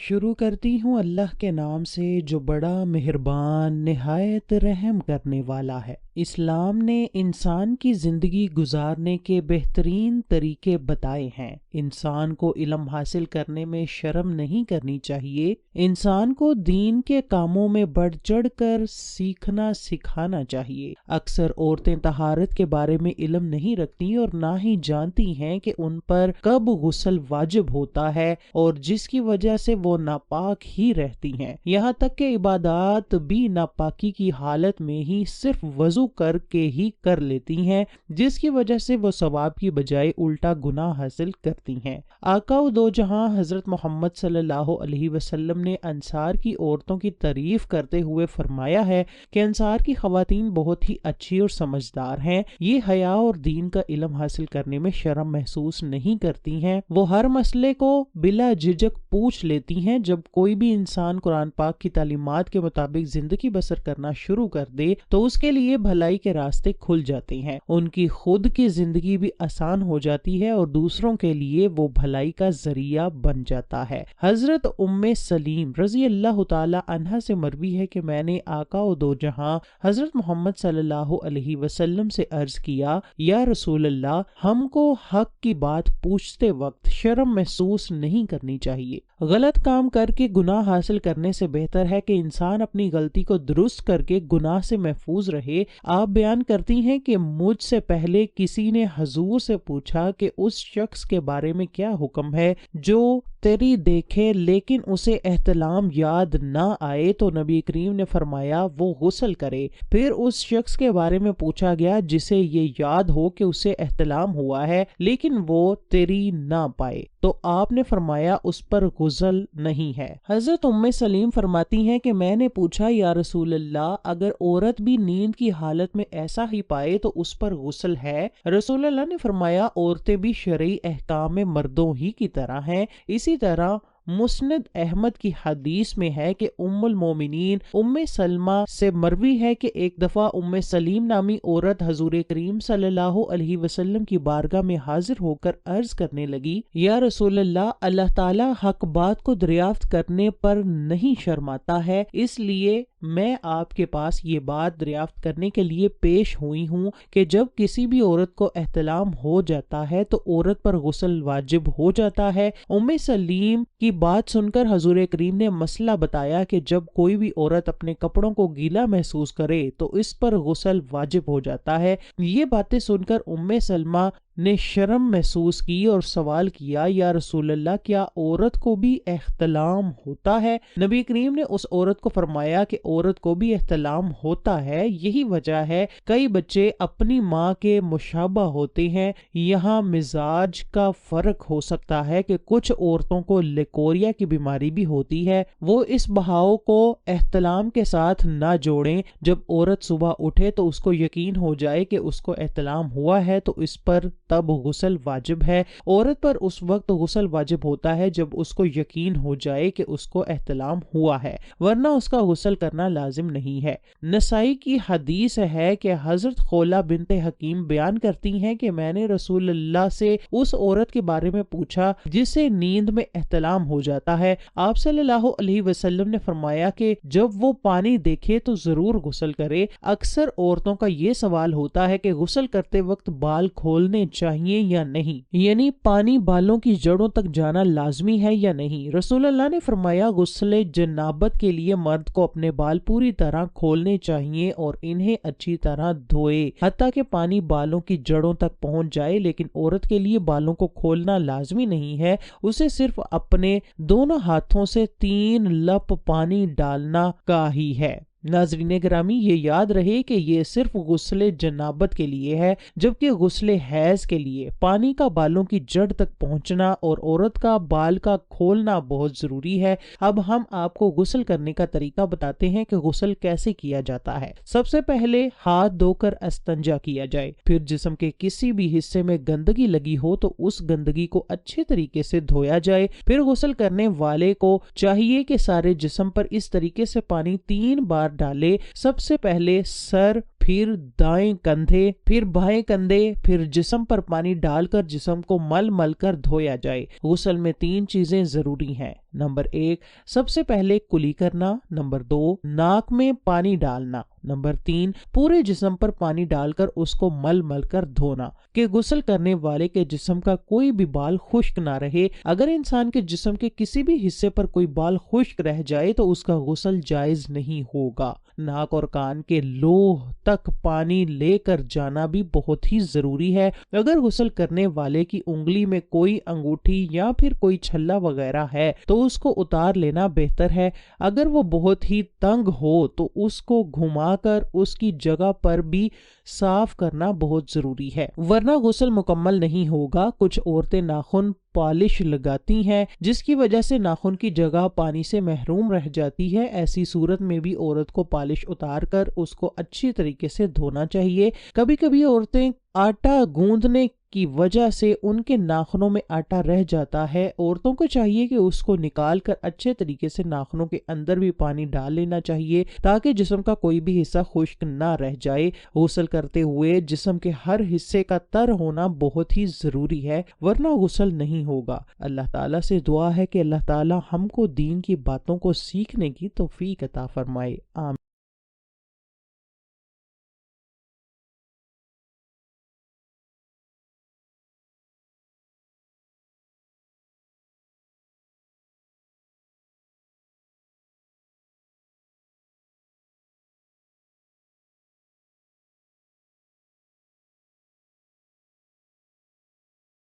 شروع کرتی ہوں اللہ کے نام سے جو بڑا مہربان نہایت رحم کرنے والا ہے۔ اسلام نے انسان کی زندگی گزارنے کے بہترین طریقے بتائے ہیں۔ انسان کو علم حاصل کرنے میں شرم نہیں کرنی چاہیے۔ انسان کو دین کے کاموں میں بڑھ چڑھ کر سیکھنا سکھانا چاہیے۔ اکثر عورتیں طہارت کے بارے میں علم نہیں رکھتی اور نہ ہی جانتی ہیں کہ ان پر کب غسل واجب ہوتا ہے اور جس کی وجہ سے وہ ناپاک ہی رہتی ہیں۔ یہاں تک کہ عبادات بھی ناپاکی کی حالت میں ہی صرف وضو کر کے ہی کر لیتی ہیں، جس کی وجہ سے وہ ثواب کی بجائے الٹا گناہ حاصل کرتی ہیں۔ آقا و دو جہاں حضرت محمد صلی اللہ علیہ وسلم نے انصار کی عورتوں کی تعریف کرتے ہوئے فرمایا ہے کہ انصار کی خواتین بہت ہی اچھی اور سمجھدار ہیں۔ یہ حیا اور دین کا علم حاصل کرنے میں شرم محسوس نہیں کرتی ہیں۔ وہ ہر مسئلے کو بلا جھجک پوچھ لیتی ہیں۔ جب کوئی بھی انسان قرآن پاک کی تعلیمات کے مطابق زندگی بسر کرنا شروع کر دے تو اس کے لیے بھلائی کے راستے کھل جاتے ہیں، ان کی خود کی زندگی بھی آسان ہو جاتی ہے اور دوسروں کے لیے وہ بھلائی کا ذریعہ بن جاتا ہے۔ حضرت ام سلیم رضی اللہ تعالی عنہا سے مروی ہے کہ میں نے آقا و دو جہاں حضرت محمد صلی اللہ علیہ وسلم سے عرض کیا، یا رسول اللہ، ہم کو حق کی بات پوچھتے وقت شرم محسوس نہیں کرنی چاہیے۔ غلط کام کر کے گناہ حاصل کرنے سے بہتر ہے کہ انسان اپنی غلطی کو درست کر کے گناہ سے محفوظ رہے۔ آپ بیان کرتی ہیں کہ مجھ سے پہلے کسی نے حضور سے پوچھا کہ اس شخص کے بارے میں کیا حکم ہے جو تیری دیکھے لیکن اسے احتلام یاد نہ آئے، تو نبی کریم نے فرمایا وہ غسل کرے۔ پھر اس شخص کے بارے میں پوچھا گیا جسے یہ یاد ہو کہ اسے احتلام ہوا ہے لیکن وہ تیری نہ پائے، تو آپ نے فرمایا اس پر غسل نہیں ہے۔ حضرت ام سلیم فرماتی ہیں کہ میں نے پوچھا، یا رسول اللہ، اگر عورت بھی نیند کی حالت میں ایسا ہی پائے تو اس پر غسل ہے؟ رسول اللہ نے فرمایا عورتیں بھی شرعی احکام میں مردوں ہی کی طرح ہیں۔ اسی طرح مسند احمد کی حدیث میں ہے کہ ام المومنین ام سلمہ سے مروی ہے کہ ایک دفعہ ام سلیم نامی عورت حضور کریم صلی اللہ علیہ وسلم کی بارگاہ میں حاضر ہو کر عرض کرنے لگی، یا رسول اللہ، اللہ تعالیٰ حق بات کو دریافت کرنے پر نہیں شرماتا ہے، اس لیے میں آپ کے پاس یہ بات دریافت کرنے کے لیے پیش ہوئی ہوں کہ جب کسی بھی عورت کو احتلام ہو جاتا ہے تو عورت پر غسل واجب ہو جاتا ہے۔ ام سلیم کی بات سن کر حضور کریم نے مسئلہ بتایا کہ جب کوئی بھی عورت اپنے کپڑوں کو گیلا محسوس کرے تو اس پر غسل واجب ہو جاتا ہے۔ یہ باتیں سن کر ام سلمہ نے شرم محسوس کی اور سوال کیا، یا رسول اللہ، کیا عورت کو بھی احتلام ہوتا ہے؟ نبی کریم نے اس عورت کو فرمایا کہ عورت کو بھی احتلام ہوتا ہے، یہی وجہ ہے کئی بچے اپنی ماں کے مشابہ ہوتے ہیں۔ یہاں مزاج کا فرق ہو سکتا ہے کہ کچھ عورتوں کو لیکوریا کی بیماری بھی ہوتی ہے، وہ اس بہاؤ کو احتلام کے ساتھ نہ جوڑیں۔ جب عورت صبح اٹھے تو اس کو یقین ہو جائے کہ اس کو احتلام ہوا ہے تو اس پر تب غسل واجب ہے۔ عورت پر اس وقت غسل واجب ہوتا ہے جب اس کو یقین ہو جائے کہ اس کو احتلام ہوا ہے، ورنہ اس کا غسل کرنا لازم نہیں ہے۔ نسائی کی حدیث ہے کہ حضرت خولہ بنت حکیم بیان کرتی ہیں کہ میں نے رسول اللہ سے اس عورت کے بارے میں پوچھا جسے نیند میں احتلام ہو جاتا ہے۔ آپ صلی اللہ علیہ وسلم نے فرمایا کہ جب وہ پانی دیکھے تو ضرور غسل کرے۔ اکثر عورتوں کا یہ سوال ہوتا ہے کہ غسل کرتے وقت بال کھولنے چاہیے یا نہیں، یعنی پانی بالوں کی جڑوں تک جانا لازمی ہے یا نہیں۔ رسول اللہ نے فرمایا غسل جنابت کے لیے مرد کو اپنے بال پوری طرح کھولنے چاہیے اور انہیں اچھی طرح دھوئے حتیٰ کہ پانی بالوں کی جڑوں تک پہنچ جائے، لیکن عورت کے لیے بالوں کو کھولنا لازمی نہیں ہے، اسے صرف اپنے دونوں ہاتھوں سے 3 لپ پانی ڈالنا کافی ہے۔ ناظرین گرامی، یہ یاد رہے کہ یہ صرف غسل جنابت کے لیے ہے، جبکہ غسل حیض کے لیے پانی کا بالوں کی جڑ تک پہنچنا اور عورت کا بال کا کھولنا بہت ضروری ہے۔ اب ہم آپ کو غسل کرنے کا طریقہ بتاتے ہیں کہ غسل کیسے کیا جاتا ہے۔ سب سے پہلے ہاتھ دھو کر استنجا کیا جائے، پھر جسم کے کسی بھی حصے میں گندگی لگی ہو تو اس گندگی کو اچھے طریقے سے دھویا جائے۔ پھر غسل کرنے والے کو چاہیے کہ سارے جسم پر اس طریقے سے پانی 3 بار ڈالے۔ سب سے پہلے سر، پھر دائیں کندھے، پھر بائیں کندھے، پھر جسم پر پانی ڈال کر جسم کو مل مل کر دھویا جائے۔ غسل میں 3 چیزیں ضروری ہیں۔ نمبر 1، سب سے پہلے کلی کرنا۔ نمبر 2، ناک میں پانی ڈالنا۔ نمبر 3، پورے جسم پر پانی ڈال کر اس کو مل مل کر دھونا کہ غسل کرنے والے کے جسم کا کوئی بھی بال خشک نہ رہے۔ اگر انسان کے جسم کے کسی بھی حصے پر کوئی بال خشک رہ جائے تو اس کا غسل جائز نہیں ہوگا۔ ناک اور کان کے لوح تک پانی لے کر جانا بھی بہت ہی ضروری ہے۔ اگر غسل کرنے والے کی انگلی میں کوئی انگوٹھی یا پھر کوئی چھلا وغیرہ ہے تو اس کو اتار لینا بہتر ہے۔ اگر وہ بہت ہی تنگ ہو تو اس کو گھما کر اس کی جگہ پر بھی صاف کرنا بہت ضروری ہے، ورنہ غسل مکمل نہیں ہوگا۔ کچھ عورتیں ناخن پالش لگاتی ہیں جس کی وجہ سے ناخن کی جگہ پانی سے محروم رہ جاتی ہے۔ ایسی صورت میں بھی عورت کو پالش اتار کر اس کو اچھی طریقے سے دھونا چاہیے۔ کبھی کبھی عورتیں آٹا گوندنے کی وجہ سے ان کے ناخنوں میں آٹا رہ جاتا ہے۔ عورتوں کو چاہیے کہ اس کو نکال کر اچھے طریقے سے ناخنوں کے اندر بھی پانی ڈال لینا چاہیے تاکہ جسم کا کوئی بھی حصہ خشک نہ رہ جائے۔ غسل کرتے ہوئے جسم کے ہر حصے کا تر ہونا بہت ہی ضروری ہے، ورنہ غسل نہیں ہوگا۔ اللہ تعالیٰ سے دعا ہے کہ اللہ تعالیٰ ہم کو دین کی باتوں کو سیکھنے کی توفیق عطا فرمائے۔ آمین۔